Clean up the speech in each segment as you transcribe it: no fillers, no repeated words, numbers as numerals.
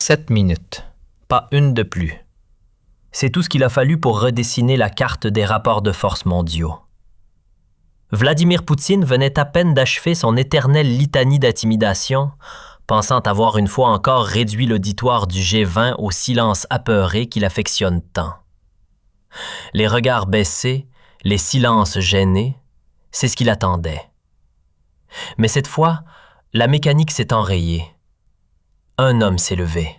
7 minutes. Pas une de plus. C'est tout ce qu'il a fallu pour redessiner la carte des rapports de force mondiaux. Vladimir Poutine venait à peine d'achever son éternelle litanie d'intimidation, pensant avoir une fois encore réduit l'auditoire du G20 au silence apeuré qu'il affectionne tant. Les regards baissés, les silences gênés, c'est ce qu'il attendait. Mais cette fois, la mécanique s'est enrayée. Un homme s'est levé.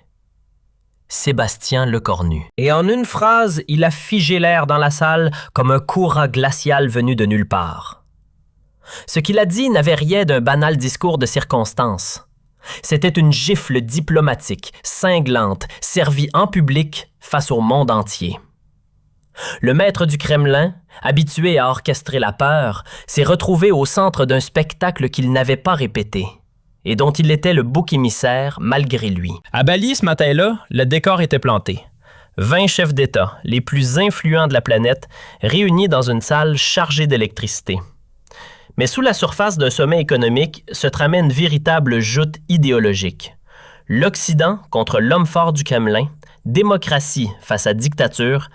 Sébastien Lecornu. Et en une phrase, il a figé l'air dans la salle comme un courant glacial venu de nulle part. Ce qu'il a dit n'avait rien d'un banal discours de circonstance. C'était une gifle diplomatique, cinglante, servie en public face au monde entier. Le maître du Kremlin, habitué à orchestrer la peur, s'est retrouvé au centre d'un spectacle qu'il n'avait pas répété et dont il était le bouc émissaire malgré lui. À Bali, ce matin-là, le décor était planté. 20 chefs d'État, les plus influents de la planète, réunis dans une salle chargée d'électricité. Mais sous la surface d'un sommet économique se tramait une véritable joute idéologique. L'Occident contre l'homme fort du Kremlin, démocratie face à dictature,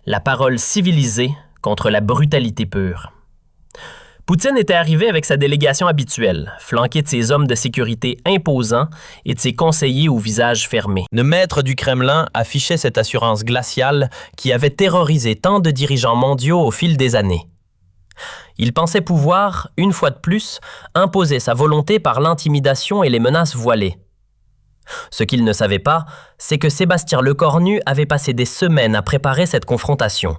la parole civilisée contre la brutalité pure. Poutine était arrivé avec sa délégation habituelle, flanqué de ses hommes de sécurité imposants et de ses conseillers au visage fermé. Le maître du Kremlin affichait cette assurance glaciale qui avait terrorisé tant de dirigeants mondiaux au fil des années. Il pensait pouvoir, une fois de plus, imposer sa volonté par l'intimidation et les menaces voilées. Ce qu'il ne savait pas, c'est que Sébastien Lecornu avait passé des semaines à préparer cette confrontation.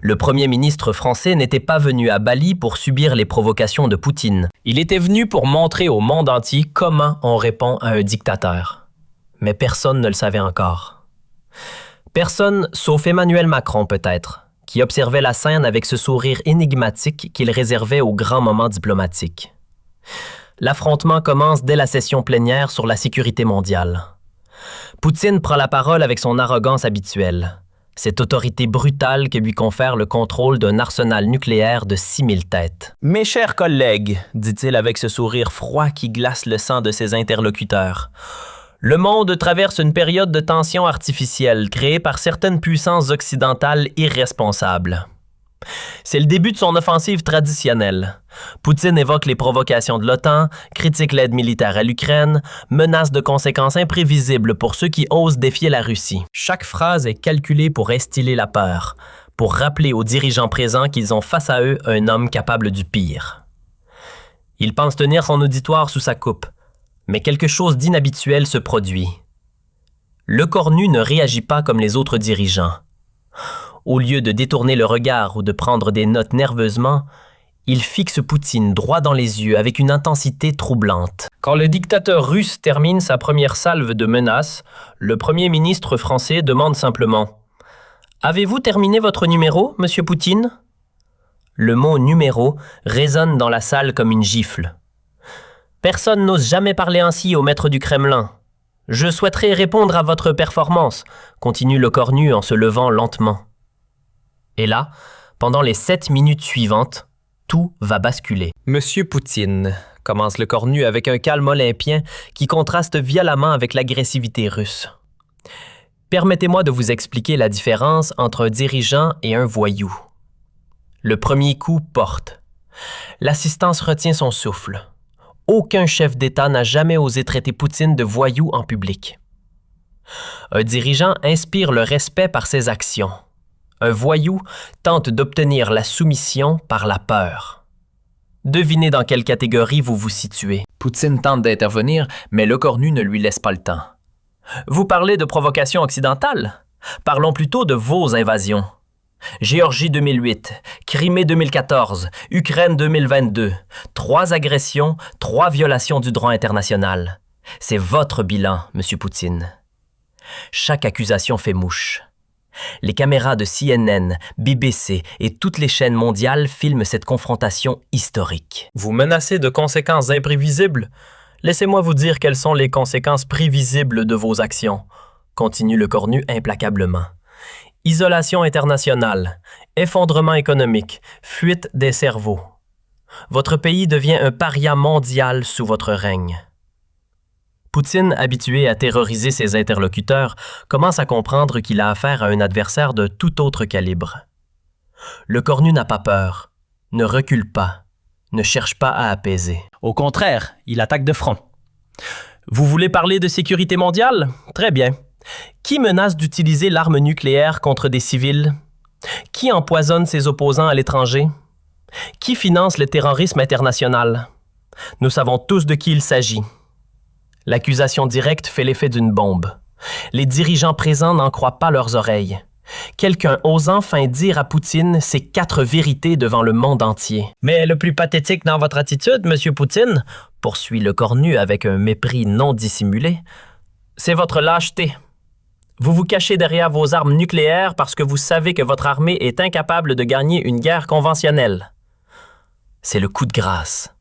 Le premier ministre français n'était pas venu à Bali pour subir les provocations de Poutine. Il était venu pour montrer au monde entier comment on répond à un dictateur. Mais personne ne le savait encore. Personne, sauf Emmanuel Macron peut-être, qui observait la scène avec ce sourire énigmatique qu'il réservait aux grands moments diplomatiques. L'affrontement commence dès la session plénière sur la sécurité mondiale. Poutine prend la parole avec son arrogance habituelle, cette autorité brutale que lui confère le contrôle d'un arsenal nucléaire de 6000 têtes. « Mes chers collègues, dit-il avec ce sourire froid qui glace le sang de ses interlocuteurs, le monde traverse une période de tension artificielle créée par certaines puissances occidentales irresponsables. C'est le début de son offensive traditionnelle. Poutine évoque les provocations de l'OTAN, critique l'aide militaire à l'Ukraine, menace de conséquences imprévisibles pour ceux qui osent défier la Russie. Chaque phrase est calculée pour instiller la peur, pour rappeler aux dirigeants présents qu'ils ont face à eux un homme capable du pire. Il pense tenir son auditoire sous sa coupe, mais quelque chose d'inhabituel se produit. Lecornu ne réagit pas comme les autres dirigeants. Au lieu de détourner le regard ou de prendre des notes nerveusement, il fixe Poutine droit dans les yeux avec une intensité troublante. Quand le dictateur russe termine sa première salve de menaces, le premier ministre français demande simplement « Avez-vous terminé votre numéro, monsieur Poutine ?» Le mot « numéro » résonne dans la salle comme une gifle. Personne n'ose jamais parler ainsi au maître du Kremlin. « Je souhaiterais répondre à votre performance », continue Lecornu en se levant lentement. Et là, pendant les 7 minutes suivantes, tout va basculer. « Monsieur Poutine », commence Lecornu avec un calme olympien qui contraste violemment avec l'agressivité russe. « Permettez-moi de vous expliquer la différence entre un dirigeant et un voyou. Le premier coup porte. L'assistance retient son souffle. Aucun chef d'État n'a jamais osé traiter Poutine de voyou en public. Un dirigeant inspire le respect par ses actions. Un voyou tente d'obtenir la soumission par la peur. Devinez dans quelle catégorie vous vous situez. Poutine tente d'intervenir, mais Lecornu ne lui laisse pas le temps. Vous parlez de provocation occidentale? Parlons plutôt de vos invasions. Géorgie 2008, Crimée 2014, Ukraine 2022. 3 agressions, 3 violations du droit international. C'est votre bilan, monsieur Poutine. Chaque accusation fait mouche. Les caméras de CNN, BBC et toutes les chaînes mondiales filment cette confrontation historique. Vous menacez de conséquences imprévisibles? Laissez-moi vous dire quelles sont les conséquences prévisibles de vos actions, continue Lecornu implacablement. Isolation internationale, effondrement économique, fuite des cerveaux. Votre pays devient un paria mondial sous votre règne. Poutine, habitué à terroriser ses interlocuteurs, commence à comprendre qu'il a affaire à un adversaire de tout autre calibre. Le cornu n'a pas peur, ne recule pas, ne cherche pas à apaiser. Au contraire, il attaque de front. Vous voulez parler de sécurité mondiale? Très bien. Qui menace d'utiliser l'arme nucléaire contre des civils? Qui empoisonne ses opposants à l'étranger? Qui finance le terrorisme international? Nous savons tous de qui il s'agit. L'accusation directe fait l'effet d'une bombe. Les dirigeants présents n'en croient pas leurs oreilles. Quelqu'un ose enfin dire à Poutine ces 4 vérités devant le monde entier. Mais le plus pathétique dans votre attitude, Monsieur Poutine, poursuit le cornu avec un mépris non dissimulé, c'est votre lâcheté. Vous vous cachez derrière vos armes nucléaires parce que vous savez que votre armée est incapable de gagner une guerre conventionnelle. C'est le coup de grâce.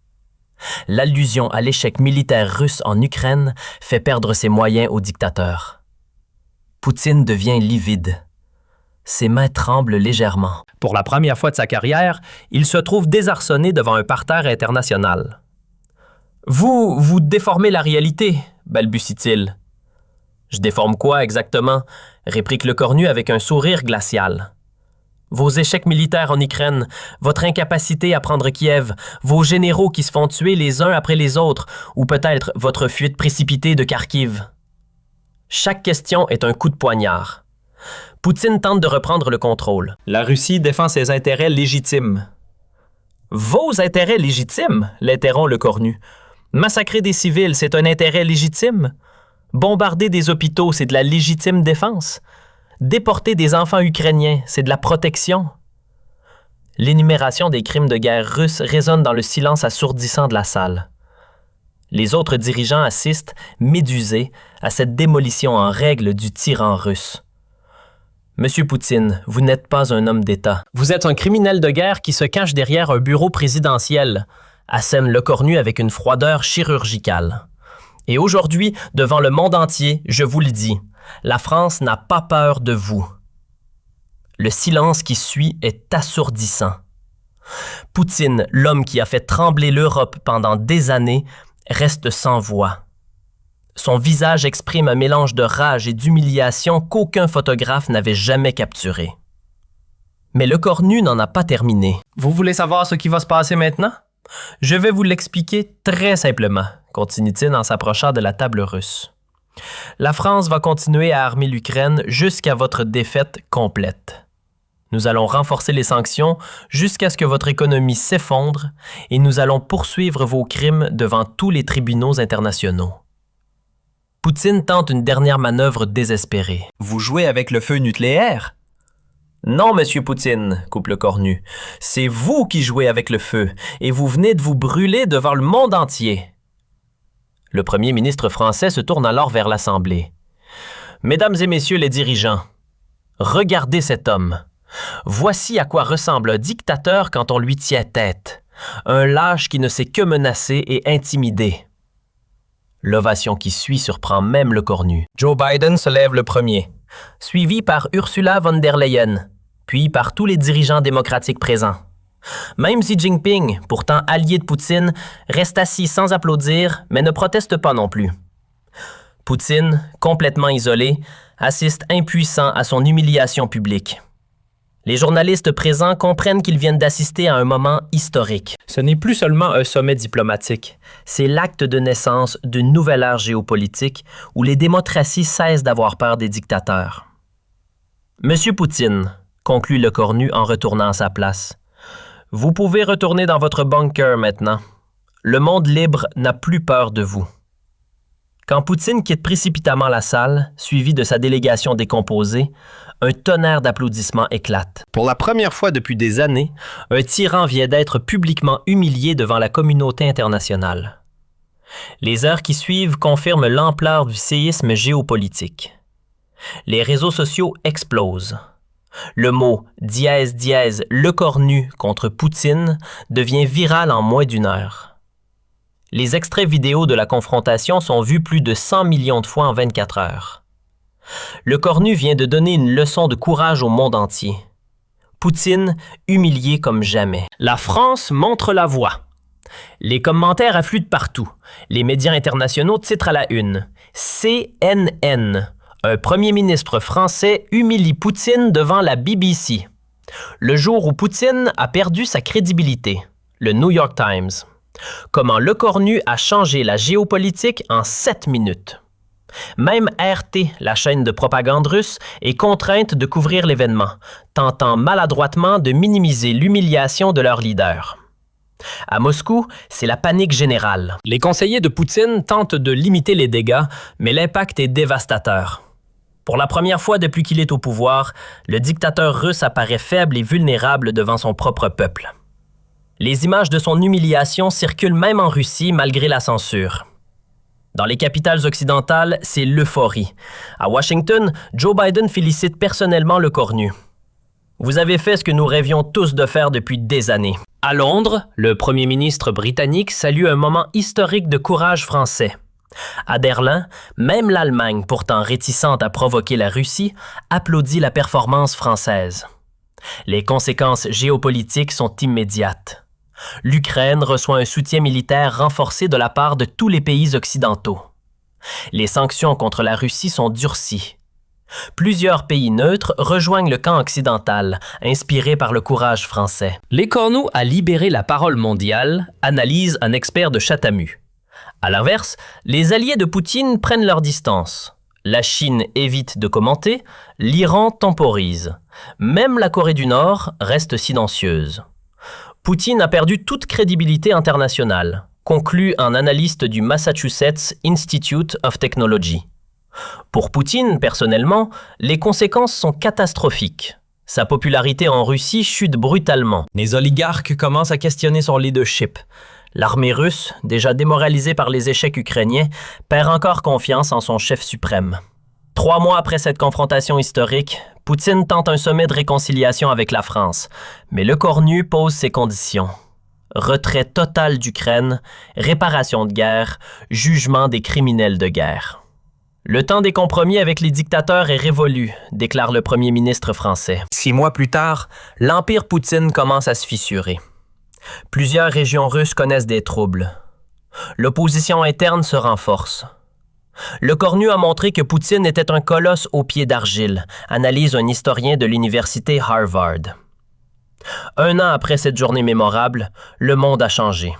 L'allusion à l'échec militaire russe en Ukraine fait perdre ses moyens au dictateur. Poutine devient livide. Ses mains tremblent légèrement. Pour la première fois de sa carrière, il se trouve désarçonné devant un parterre international. « Vous déformez la réalité, » balbutie-t-il. « Je déforme quoi exactement ?» réplique le cornu avec un sourire glacial. « Vos échecs militaires en Ukraine, votre incapacité à prendre Kiev, vos généraux qui se font tuer les uns après les autres, ou peut-être votre fuite précipitée de Kharkiv. » Chaque question est un coup de poignard. Poutine tente de reprendre le contrôle. La Russie défend ses intérêts légitimes. « Vos intérêts légitimes ?» l'interrompt le cornu. « Massacrer des civils, c'est un intérêt légitime? Bombarder des hôpitaux, c'est de la légitime défense? Déporter des enfants ukrainiens, c'est de la protection? » L'énumération des crimes de guerre russes résonne dans le silence assourdissant de la salle. Les autres dirigeants assistent, médusés, à cette démolition en règle du tyran russe. Monsieur Poutine, vous n'êtes pas un homme d'État. Vous êtes un criminel de guerre qui se cache derrière un bureau présidentiel, assène le cornu avec une froideur chirurgicale. Et aujourd'hui, devant le monde entier, je vous le dis, la France n'a pas peur de vous. Le silence qui suit est assourdissant. Poutine, l'homme qui a fait trembler l'Europe pendant des années, reste sans voix. Son visage exprime un mélange de rage et d'humiliation qu'aucun photographe n'avait jamais capturé. Mais le cornu n'en a pas terminé. Vous voulez savoir ce qui va se passer maintenant? Je vais vous l'expliquer très simplement, continue-t-il en s'approchant de la table russe. La France va continuer à armer l'Ukraine jusqu'à votre défaite complète. Nous allons renforcer les sanctions jusqu'à ce que votre économie s'effondre et nous allons poursuivre vos crimes devant tous les tribunaux internationaux. Poutine tente une dernière manœuvre désespérée. « Vous jouez avec le feu nucléaire? » « Non, Monsieur Poutine, coupe le cornu. C'est vous qui jouez avec le feu et vous venez de vous brûler devant le monde entier. » Le premier ministre français se tourne alors vers l'Assemblée. « Mesdames et messieurs les dirigeants, regardez cet homme. Voici à quoi ressemble un dictateur quand on lui tient tête. Un lâche qui ne sait que menacer et intimider. » L'ovation qui suit surprend même le cornu. Joe Biden se lève le premier, suivi par Ursula von der Leyen, puis par tous les dirigeants démocratiques présents. Même Xi Jinping, pourtant allié de Poutine, reste assis sans applaudir, mais ne proteste pas non plus. Poutine, complètement isolé, assiste impuissant à son humiliation publique. Les journalistes présents comprennent qu'ils viennent d'assister à un moment historique. Ce n'est plus seulement un sommet diplomatique, c'est l'acte de naissance d'une nouvelle ère géopolitique où les démocraties cessent d'avoir peur des dictateurs. Monsieur Poutine, conclut le cornu en retournant à sa place, vous pouvez retourner dans votre bunker maintenant. Le monde libre n'a plus peur de vous. Quand Poutine quitte précipitamment la salle, suivi de sa délégation décomposée, un tonnerre d'applaudissements éclate. Pour la première fois depuis des années, un tyran vient d'être publiquement humilié devant la communauté internationale. Les heures qui suivent confirment l'ampleur du séisme géopolitique. Les réseaux sociaux explosent. Le mot « le cornu » contre Poutine devient viral en moins d'une heure. Les extraits vidéo de la confrontation sont vus plus de 100 millions de fois en 24 heures. Le cornu vient de donner une leçon de courage au monde entier. Poutine, humilié comme jamais. La France montre la voie. Les commentaires affluent de partout. Les médias internationaux titrent à la une. CNN. Un premier ministre français humilie Poutine devant la BBC. Le jour où Poutine a perdu sa crédibilité. Le New York Times. Comment le Cornu a changé la géopolitique en 7 minutes. Même RT, la chaîne de propagande russe, est contrainte de couvrir l'événement, tentant maladroitement de minimiser l'humiliation de leur leader. À Moscou, c'est la panique générale. Les conseillers de Poutine tentent de limiter les dégâts, mais l'impact est dévastateur. Pour la première fois depuis qu'il est au pouvoir, le dictateur russe apparaît faible et vulnérable devant son propre peuple. Les images de son humiliation circulent même en Russie malgré la censure. Dans les capitales occidentales, c'est l'euphorie. À Washington, Joe Biden félicite personnellement le Cornu. « Vous avez fait ce que nous rêvions tous de faire depuis des années. » À Londres, le premier ministre britannique salue un moment historique de courage français. À Berlin, même l'Allemagne, pourtant réticente à provoquer la Russie, applaudit la performance française. Les conséquences géopolitiques sont immédiates. L'Ukraine reçoit un soutien militaire renforcé de la part de tous les pays occidentaux. Les sanctions contre la Russie sont durcies. Plusieurs pays neutres rejoignent le camp occidental, inspiré par le courage français. Les corneaux à libérer la parole mondiale, analyse un expert de Chatamu. À l'inverse, les alliés de Poutine prennent leur distance. La Chine évite de commenter, l'Iran temporise. Même la Corée du Nord reste silencieuse. Poutine a perdu toute crédibilité internationale, conclut un analyste du Massachusetts Institute of Technology. Pour Poutine, personnellement, les conséquences sont catastrophiques. Sa popularité en Russie chute brutalement. Les oligarques commencent à questionner son leadership. L'armée russe, déjà démoralisée par les échecs ukrainiens, perd encore confiance en son chef suprême. 3 mois après cette confrontation historique, Poutine tente un sommet de réconciliation avec la France, mais le Cornu pose ses conditions. Retrait total d'Ukraine, réparation de guerre, jugement des criminels de guerre. Le temps des compromis avec les dictateurs est révolu, déclare le premier ministre français. 6 mois plus tard, l'empire Poutine commence à se fissurer. Plusieurs régions russes connaissent des troubles. L'opposition interne se renforce. Le Cornu a montré que Poutine était un colosse aux pieds d'argile, analyse un historien de l'université Harvard. 1 an après cette journée mémorable, le monde a changé.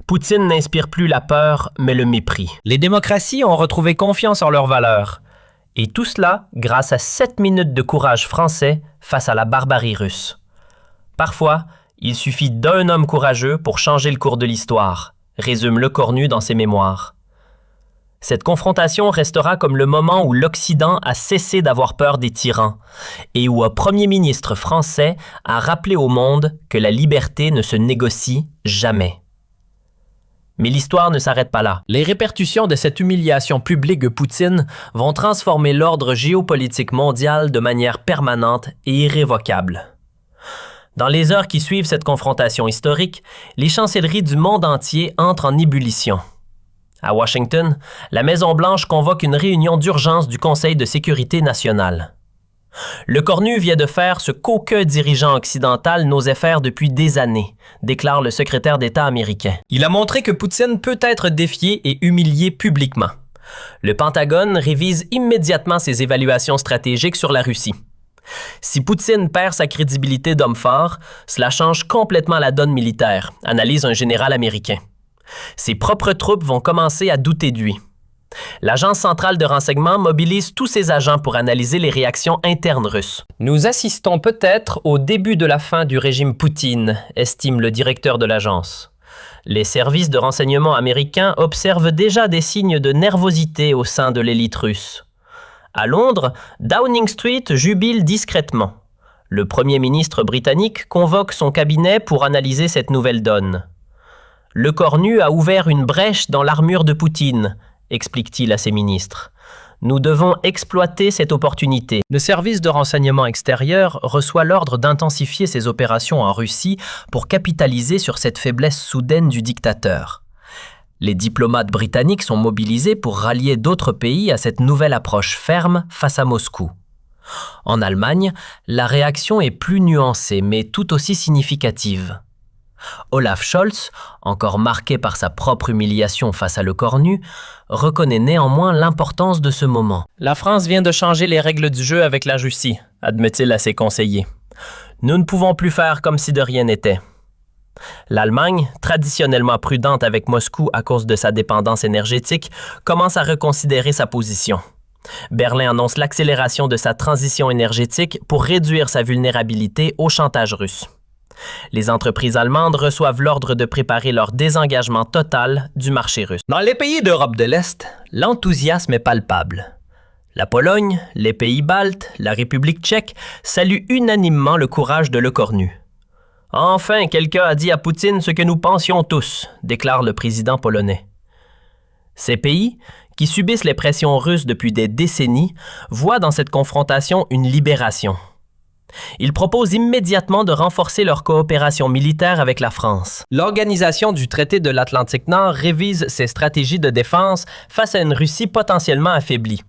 Poutine n'inspire plus la peur, mais le mépris. Les démocraties ont retrouvé confiance en leurs valeurs. Et tout cela grâce à 7 minutes de courage français face à la barbarie russe. Parfois, il suffit d'un homme courageux pour changer le cours de l'histoire, résume Le Cornu dans ses mémoires. Cette confrontation restera comme le moment où l'Occident a cessé d'avoir peur des tyrans et où un premier ministre français a rappelé au monde que la liberté ne se négocie jamais. Mais l'histoire ne s'arrête pas là. Les répercussions de cette humiliation publique de Poutine vont transformer l'ordre géopolitique mondial de manière permanente et irrévocable. Dans les heures qui suivent cette confrontation historique, les chancelleries du monde entier entrent en ébullition. À Washington, la Maison-Blanche convoque une réunion d'urgence du Conseil de sécurité nationale. Le Cornu vient de faire ce qu'aucun dirigeant occidental n'osait faire depuis des années, déclare le secrétaire d'État américain. Il a montré que Poutine peut être défié et humilié publiquement. Le Pentagone révise immédiatement ses évaluations stratégiques sur la Russie. Si Poutine perd sa crédibilité d'homme fort, cela change complètement la donne militaire, analyse un général américain. Ses propres troupes vont commencer à douter de lui. L'Agence centrale de renseignement mobilise tous ses agents pour analyser les réactions internes russes. Nous assistons peut-être au début de la fin du régime Poutine, estime le directeur de l'agence. Les services de renseignement américains observent déjà des signes de nervosité au sein de l'élite russe. À Londres, Downing Street jubile discrètement. Le premier ministre britannique convoque son cabinet pour analyser cette nouvelle donne. Le Cornu a ouvert une brèche dans l'armure de Poutine, explique-t-il à ses ministres. Nous devons exploiter cette opportunité. Le service de renseignement extérieur reçoit l'ordre d'intensifier ses opérations en Russie pour capitaliser sur cette faiblesse soudaine du dictateur. Les diplomates britanniques sont mobilisés pour rallier d'autres pays à cette nouvelle approche ferme face à Moscou. En Allemagne, la réaction est plus nuancée mais tout aussi significative. Olaf Scholz, encore marqué par sa propre humiliation face à le Cornu, reconnaît néanmoins l'importance de ce moment. La France vient de changer les règles du jeu avec la Russie, admet-il à ses conseillers. Nous ne pouvons plus faire comme si de rien n'était. L'Allemagne, traditionnellement prudente avec Moscou à cause de sa dépendance énergétique, commence à reconsidérer sa position. Berlin annonce l'accélération de sa transition énergétique pour réduire sa vulnérabilité au chantage russe. Les entreprises allemandes reçoivent l'ordre de préparer leur désengagement total du marché russe. Dans les pays d'Europe de l'Est, l'enthousiasme est palpable. La Pologne, les pays baltes, la République tchèque saluent unanimement le courage de Le Cornu. « Enfin, quelqu'un a dit à Poutine ce que nous pensions tous », déclare le président polonais. Ces pays, qui subissent les pressions russes depuis des décennies, voient dans cette confrontation une libération. Ils proposent immédiatement de renforcer leur coopération militaire avec la France. L'Organisation du traité de l'Atlantique Nord révise ses stratégies de défense face à une Russie potentiellement affaiblie.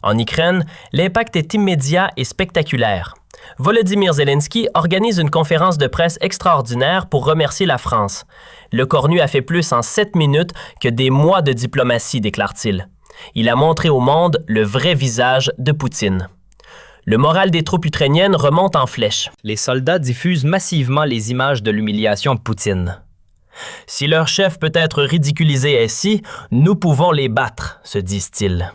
En Ukraine, l'impact est immédiat et spectaculaire. Volodymyr Zelensky organise une conférence de presse extraordinaire pour remercier la France. Le Cornu a fait plus en 7 minutes que des mois de diplomatie, déclare-t-il. Il a montré au monde le vrai visage de Poutine. Le moral des troupes ukrainiennes remonte en flèche. Les soldats diffusent massivement les images de l'humiliation de Poutine. « Si leur chef peut être ridiculisé ainsi, nous pouvons les battre », se disent-ils.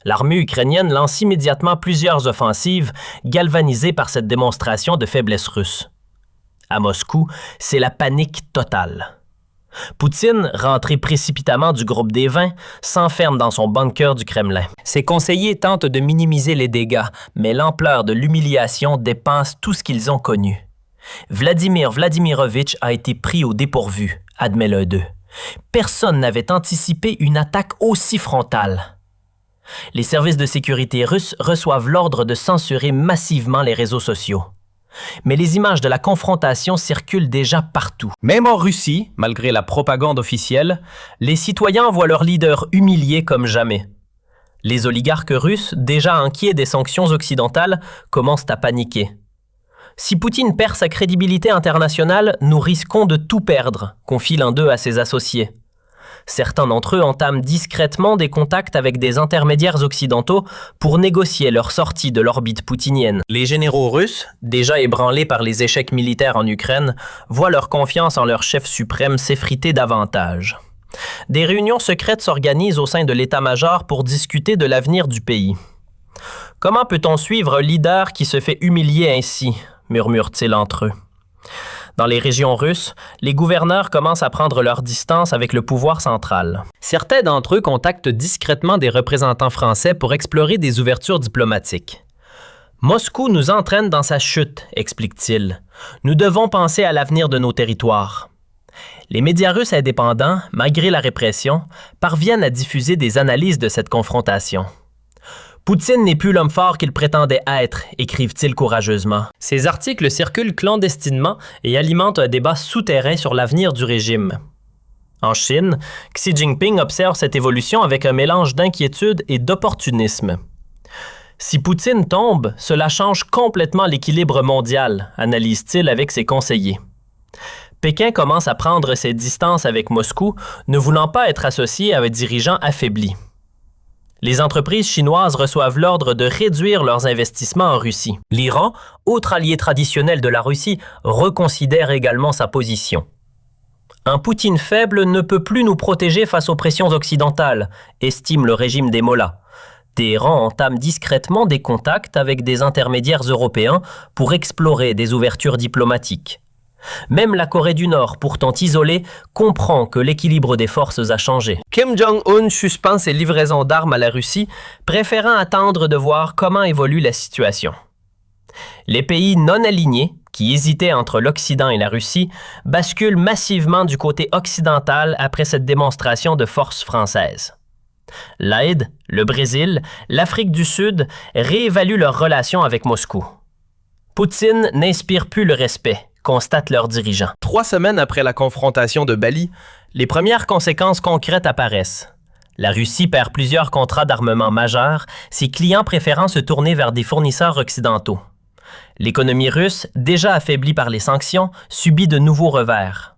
L'armée ukrainienne lance immédiatement plusieurs offensives, galvanisées par cette démonstration de faiblesse russe. À Moscou, c'est la panique totale. Poutine, rentré précipitamment du groupe des 20, s'enferme dans son bunker du Kremlin. Ses conseillers tentent de minimiser les dégâts, mais l'ampleur de l'humiliation dépasse tout ce qu'ils ont connu. Vladimir Vladimirovitch a été pris au dépourvu, admet l'un d'eux. Personne n'avait anticipé une attaque aussi frontale. Les services de sécurité russes reçoivent l'ordre de censurer massivement les réseaux sociaux. Mais les images de la confrontation circulent déjà partout. Même en Russie, malgré la propagande officielle, les citoyens voient leur leader humilié comme jamais. Les oligarques russes, déjà inquiets des sanctions occidentales, commencent à paniquer. Si Poutine perd sa crédibilité internationale, nous risquons de tout perdre, confie l'un d'eux à ses associés. Certains d'entre eux entament discrètement des contacts avec des intermédiaires occidentaux pour négocier leur sortie de l'orbite poutinienne. Les généraux russes, déjà ébranlés par les échecs militaires en Ukraine, voient leur confiance en leur chef suprême s'effriter davantage. Des réunions secrètes s'organisent au sein de l'état-major pour discuter de l'avenir du pays. « Comment peut-on suivre un leader qui se fait humilier ainsi ?» murmurent-ils entre eux. Dans les régions russes, les gouverneurs commencent à prendre leur distance avec le pouvoir central. Certains d'entre eux contactent discrètement des représentants français pour explorer des ouvertures diplomatiques. « Moscou nous entraîne dans sa chute », explique-t-il. « Nous devons penser à l'avenir de nos territoires. » Les médias russes indépendants, malgré la répression, parviennent à diffuser des analyses de cette confrontation. Poutine n'est plus l'homme fort qu'il prétendait être, écrivent-ils courageusement. Ces articles circulent clandestinement et alimentent un débat souterrain sur l'avenir du régime. En Chine, Xi Jinping observe cette évolution avec un mélange d'inquiétude et d'opportunisme. Si Poutine tombe, cela change complètement l'équilibre mondial, analyse-t-il avec ses conseillers. Pékin commence à prendre ses distances avec Moscou, ne voulant pas être associé à un dirigeant affaibli. Les entreprises chinoises reçoivent l'ordre de réduire leurs investissements en Russie. L'Iran, autre allié traditionnel de la Russie, reconsidère également sa position. Un Poutine faible ne peut plus nous protéger face aux pressions occidentales, estime le régime des mollahs. Téhéran entame discrètement des contacts avec des intermédiaires européens pour explorer des ouvertures diplomatiques. Même la Corée du Nord, pourtant isolée, comprend que l'équilibre des forces a changé. Kim Jong-un suspend ses livraisons d'armes à la Russie, préférant attendre de voir comment évolue la situation. Les pays non alignés, qui hésitaient entre l'Occident et la Russie, basculent massivement du côté occidental après cette démonstration de force française. L'Aide, le Brésil, l'Afrique du Sud réévaluent leurs relations avec Moscou. Poutine n'inspire plus le respect, constatent leurs dirigeants. 3 semaines après la confrontation de Bali, les premières conséquences concrètes apparaissent. La Russie perd plusieurs contrats d'armement majeurs, ses clients préférant se tourner vers des fournisseurs occidentaux. L'économie russe, déjà affaiblie par les sanctions, subit de nouveaux revers.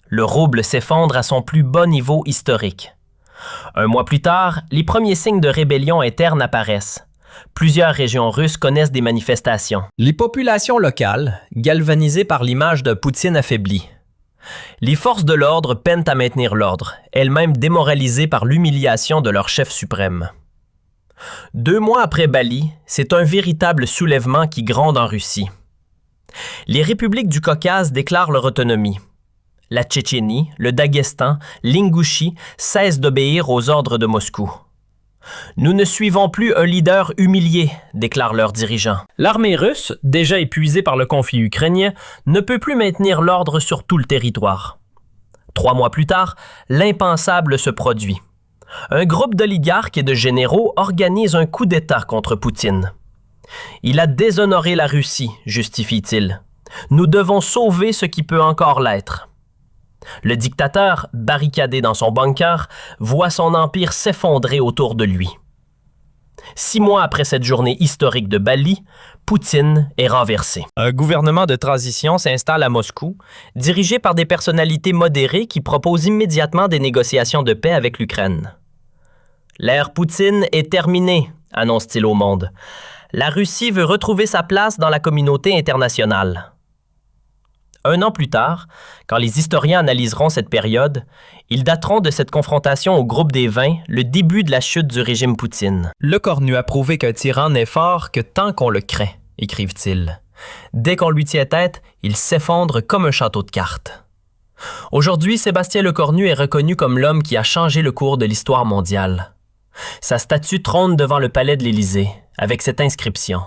Le rouble s'effondre à son plus bas niveau historique. Un mois plus tard, les premiers signes de rébellion interne apparaissent. Plusieurs régions russes connaissent des manifestations. Les populations locales, galvanisées par l'image de Poutine affaibli. Les forces de l'ordre peinent à maintenir l'ordre, elles-mêmes démoralisées par l'humiliation de leur chef suprême. 2 mois après Bali, c'est un véritable soulèvement qui gronde en Russie. Les républiques du Caucase déclarent leur autonomie. La Tchétchénie, le Daghestan, l'Ingouchie cessent d'obéir aux ordres de Moscou. Nous ne suivons plus un leader humilié, déclarent leurs dirigeants. L'armée russe, déjà épuisée par le conflit ukrainien, ne peut plus maintenir l'ordre sur tout le territoire. 3 mois plus tard, l'impensable se produit. Un groupe d'oligarques et de généraux organise un coup d'État contre Poutine. Il a déshonoré la Russie, justifie-t-il. Nous devons sauver ce qui peut encore l'être. Le dictateur, barricadé dans son bunker, voit son empire s'effondrer autour de lui. 6 mois après cette journée historique de Bali, Poutine est renversé. Un gouvernement de transition s'installe à Moscou, dirigé par des personnalités modérées qui proposent immédiatement des négociations de paix avec l'Ukraine. L'ère Poutine est terminée, annonce-t-il au monde. La Russie veut retrouver sa place dans la communauté internationale. 1 an plus tard, quand les historiens analyseront cette période, ils dateront de cette confrontation au groupe des 20 le début de la chute du régime Poutine. Le Cornu a prouvé qu'un tyran n'est fort que tant qu'on le craint, écrivent-ils. Dès qu'on lui tient tête, il s'effondre comme un château de cartes. Aujourd'hui, Sébastien Lecornu est reconnu comme l'homme qui a changé le cours de l'histoire mondiale. Sa statue trône devant le palais de l'Élysée, avec cette inscription.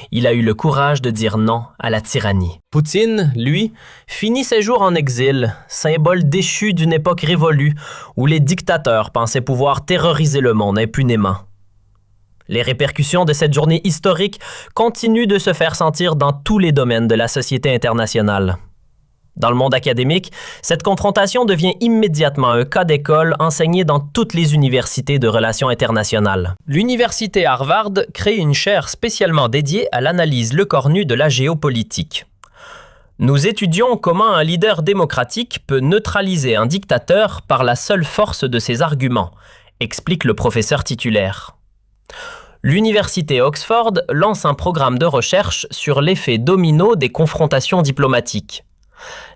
Il a eu le courage de dire non à la tyrannie. Poutine, lui, finit ses jours en exil, symbole déchu d'une époque révolue où les dictateurs pensaient pouvoir terroriser le monde impunément. Les répercussions de cette journée historique continuent de se faire sentir dans tous les domaines de la société internationale. Dans le monde académique, cette confrontation devient immédiatement un cas d'école enseigné dans toutes les universités de relations internationales. L'université Harvard crée une chaire spécialement dédiée à l'analyse lecornue de la géopolitique. Nous étudions comment un leader démocratique peut neutraliser un dictateur par la seule force de ses arguments, explique le professeur titulaire. L'université Oxford lance un programme de recherche sur l'effet domino des confrontations diplomatiques.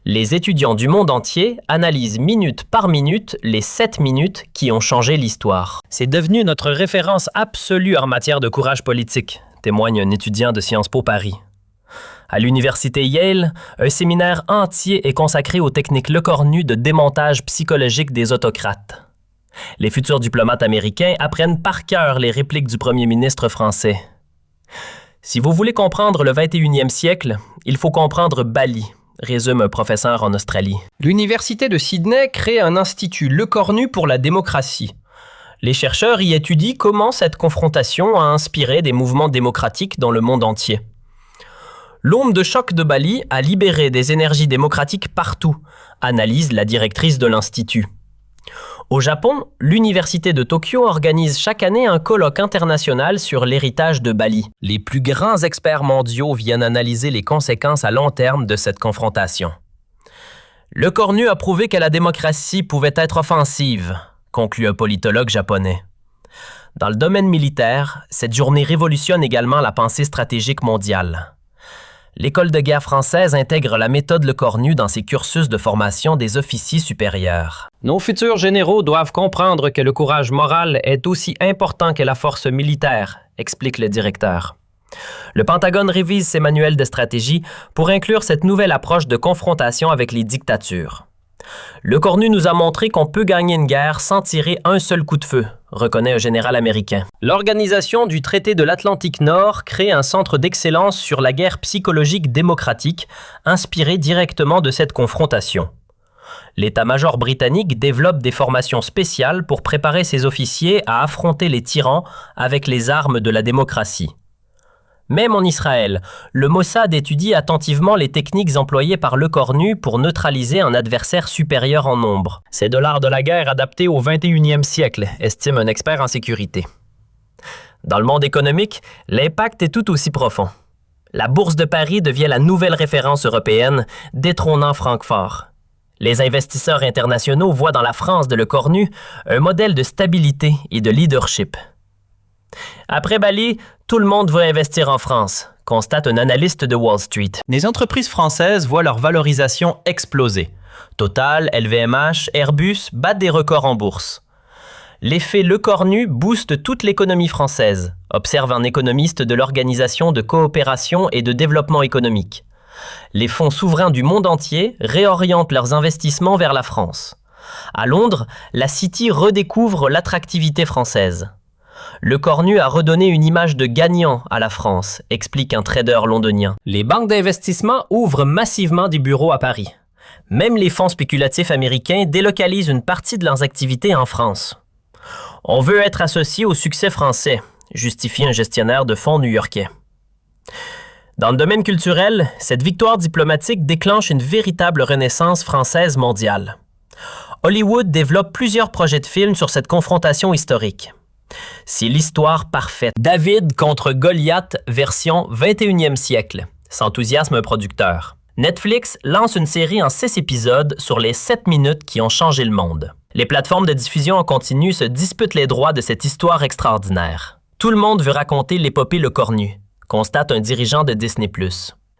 Les étudiants du monde entier analysent minute par minute les 7 minutes qui ont changé l'histoire. C'est devenu notre référence absolue en matière de courage politique, témoigne un étudiant de Sciences Po Paris. À l'université Yale, un séminaire entier est consacré aux techniques Lecornu de démontage psychologique des autocrates. Les futurs diplomates américains apprennent par cœur les répliques du premier ministre français. Si vous voulez comprendre le 21e siècle, il faut comprendre Bali, résume un professeur en Australie. L'université de Sydney crée un institut Lecornu pour la démocratie. Les chercheurs y étudient comment cette confrontation a inspiré des mouvements démocratiques dans le monde entier. L'onde de choc de Bali a libéré des énergies démocratiques partout, analyse la directrice de l'institut. Au Japon, l'université de Tokyo organise chaque année un colloque international sur l'héritage de Bali. Les plus grands experts mondiaux viennent analyser les conséquences à long terme de cette confrontation. Lecornu a prouvé que la démocratie pouvait être offensive, conclut un politologue japonais. Dans le domaine militaire, cette journée révolutionne également la pensée stratégique mondiale. L'école de guerre française intègre la méthode Lecornu dans ses cursus de formation des officiers supérieurs. Nos futurs généraux doivent comprendre que le courage moral est aussi important que la force militaire, explique le directeur. Le Pentagone révise ses manuels de stratégie pour inclure cette nouvelle approche de confrontation avec les dictatures. Lecornu nous a montré qu'on peut gagner une guerre sans tirer un seul coup de feu, reconnaît un général américain. L'organisation du traité de l'Atlantique Nord crée un centre d'excellence sur la guerre psychologique démocratique, inspiré directement de cette confrontation. L'état-major britannique développe des formations spéciales pour préparer ses officiers à affronter les tyrans avec les armes de la démocratie. Même en Israël, le Mossad étudie attentivement les techniques employées par Lecornu pour neutraliser un adversaire supérieur en nombre. C'est de l'art de la guerre adapté au 21e siècle, estime un expert en sécurité. Dans le monde économique, l'impact est tout aussi profond. La Bourse de Paris devient la nouvelle référence européenne, détrônant Francfort. Les investisseurs internationaux voient dans la France de Le Cornu un modèle de stabilité et de leadership. Après Bali, tout le monde veut investir en France, constate un analyste de Wall Street. Les entreprises françaises voient leur valorisation exploser. Total, LVMH, Airbus battent des records en bourse. L'effet Le Cornu booste toute l'économie française, observe un économiste de l'Organisation de coopération et de développement économique. Les fonds souverains du monde entier réorientent leurs investissements vers la France. À Londres, la City redécouvre l'attractivité française. Le Cornu a redonné une image de gagnant à la France, explique un trader londonien. Les banques d'investissement ouvrent massivement des bureaux à Paris. Même les fonds spéculatifs américains délocalisent une partie de leurs activités en France. On veut être associé au succès français, justifie un gestionnaire de fonds new-yorkais. Dans le domaine culturel, cette victoire diplomatique déclenche une véritable renaissance française mondiale. Hollywood développe plusieurs projets de films sur cette confrontation historique. C'est l'histoire parfaite. David contre Goliath version 21e siècle, s'enthousiasme un producteur. Netflix lance une série en 6 épisodes sur les 7 minutes qui ont changé le monde. Les plateformes de diffusion en continu se disputent les droits de cette histoire extraordinaire. Tout le monde veut raconter l'épopée Le Cornu, constate un dirigeant de Disney+.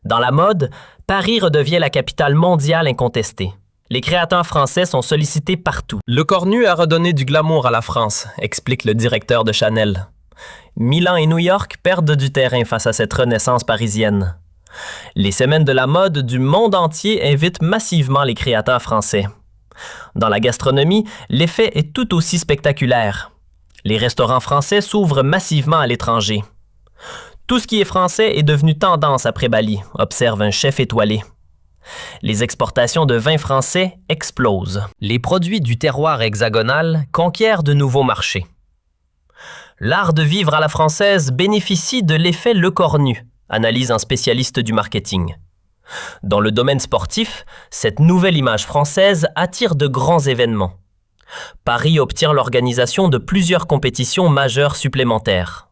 Dans la mode, Paris redevient la capitale mondiale incontestée. Les créateurs français sont sollicités partout. Le Cornu a redonné du glamour à la France, explique le directeur de Chanel. Milan et New York perdent du terrain face à cette renaissance parisienne. Les semaines de la mode du monde entier invitent massivement les créateurs français. Dans la gastronomie, l'effet est tout aussi spectaculaire. Les restaurants français s'ouvrent massivement à l'étranger. Tout ce qui est français est devenu tendance après Bali, observe un chef étoilé. Les exportations de vins français explosent. Les produits du terroir hexagonal conquièrent de nouveaux marchés. L'art de vivre à la française bénéficie de l'effet Le Cornu, analyse un spécialiste du marketing. Dans le domaine sportif, cette nouvelle image française attire de grands événements. Paris obtient l'organisation de plusieurs compétitions majeures supplémentaires.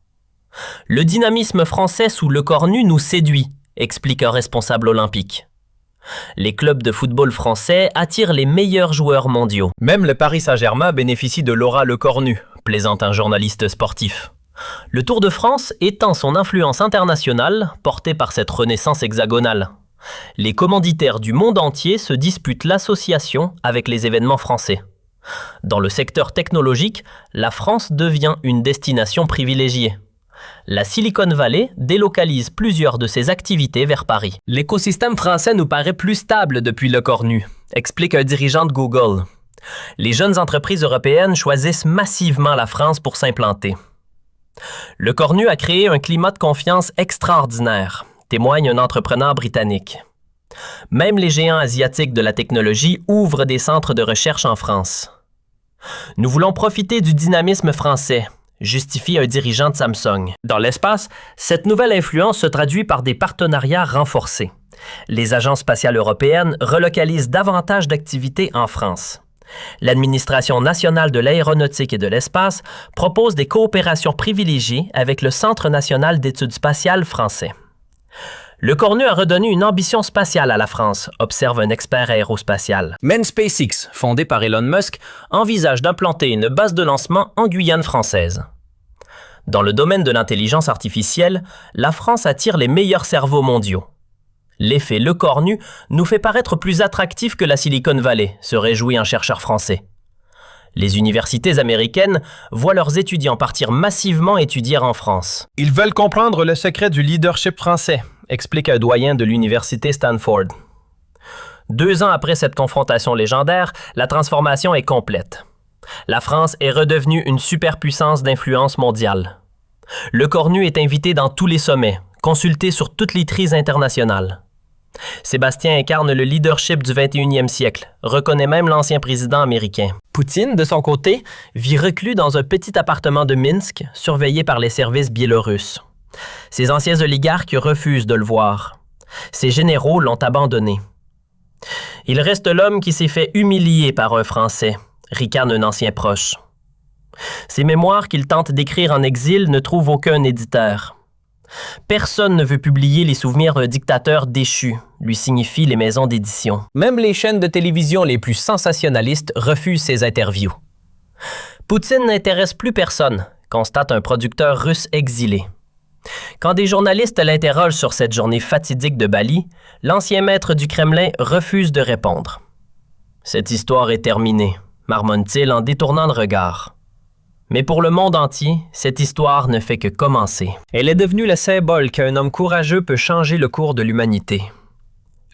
Le dynamisme français sous Le Cornu nous séduit, explique un responsable olympique. Les clubs de football français attirent les meilleurs joueurs mondiaux. Même le Paris Saint-Germain bénéficie de l'aura Le Cornu, plaisante un journaliste sportif. Le Tour de France étend son influence internationale, portée par cette renaissance hexagonale. Les commanditaires du monde entier se disputent l'association avec les événements français. Dans le secteur technologique, la France devient une destination privilégiée. La Silicon Valley délocalise plusieurs de ses activités vers Paris. L'écosystème français nous paraît plus stable depuis Le Cornu, explique un dirigeant de Google. Les jeunes entreprises européennes choisissent massivement la France pour s'implanter. Le Cornu a créé un climat de confiance extraordinaire, témoigne un entrepreneur britannique. Même les géants asiatiques de la technologie ouvrent des centres de recherche en France. Nous voulons profiter du dynamisme français, justifie un dirigeant de Samsung. Dans l'espace, cette nouvelle influence se traduit par des partenariats renforcés. Les agences spatiales européennes relocalisent davantage d'activités en France. L'Administration nationale de l'aéronautique et de l'espace propose des coopérations privilégiées avec le Centre national d'études spatiales français. Le Cornu a redonné une ambition spatiale à la France, observe un expert aérospatial. Même SpaceX, fondé par Elon Musk, envisage d'implanter une base de lancement en Guyane française. Dans le domaine de l'intelligence artificielle, la France attire les meilleurs cerveaux mondiaux. L'effet Le Cornu nous fait paraître plus attractif que la Silicon Valley, se réjouit un chercheur français. Les universités américaines voient leurs étudiants partir massivement étudier en France. Ils veulent comprendre le secret du leadership français, explique un doyen de l'université Stanford. 2 ans après cette confrontation légendaire, la transformation est complète. La France est redevenue une superpuissance d'influence mondiale. Le Cornu est invité dans tous les sommets, consulté sur toutes les trises internationales. Sébastien incarne le leadership du 21e siècle, reconnaît même l'ancien président américain. Poutine, de son côté, vit reclus dans un petit appartement de Minsk, surveillé par les services biélorusses. Ses anciens oligarques refusent de le voir. Ses généraux l'ont abandonné. Il reste l'homme qui s'est fait humilier par un Français, ricane un ancien proche. Ses mémoires qu'il tente d'écrire en exil ne trouvent aucun éditeur. Personne ne veut publier les souvenirs d'un dictateur déchu, lui signifient les maisons d'édition. Même les chaînes de télévision les plus sensationnalistes refusent ces interviews. Poutine n'intéresse plus personne, constate un producteur russe exilé. Quand des journalistes l'interrogent sur cette journée fatidique de Bali, l'ancien maître du Kremlin refuse de répondre. « Cette histoire est terminée », marmonne-t-il en détournant le regard. Mais pour le monde entier, cette histoire ne fait que commencer. Elle est devenue le symbole qu'un homme courageux peut changer le cours de l'humanité.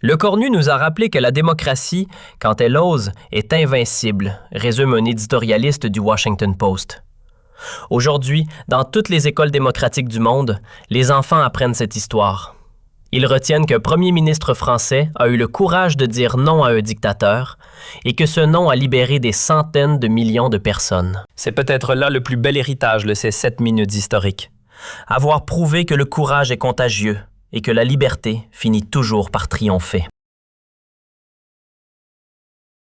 Le Cornu nous a rappelé que la démocratie, quand elle ose, est invincible, résume un éditorialiste du Washington Post. Aujourd'hui, dans toutes les écoles démocratiques du monde, les enfants apprennent cette histoire. Ils retiennent qu'un premier ministre français a eu le courage de dire non à un dictateur et que ce non a libéré des centaines de millions de personnes. C'est peut-être là le plus bel héritage de ces 7 minutes historiques. Avoir prouvé que le courage est contagieux et que la liberté finit toujours par triompher.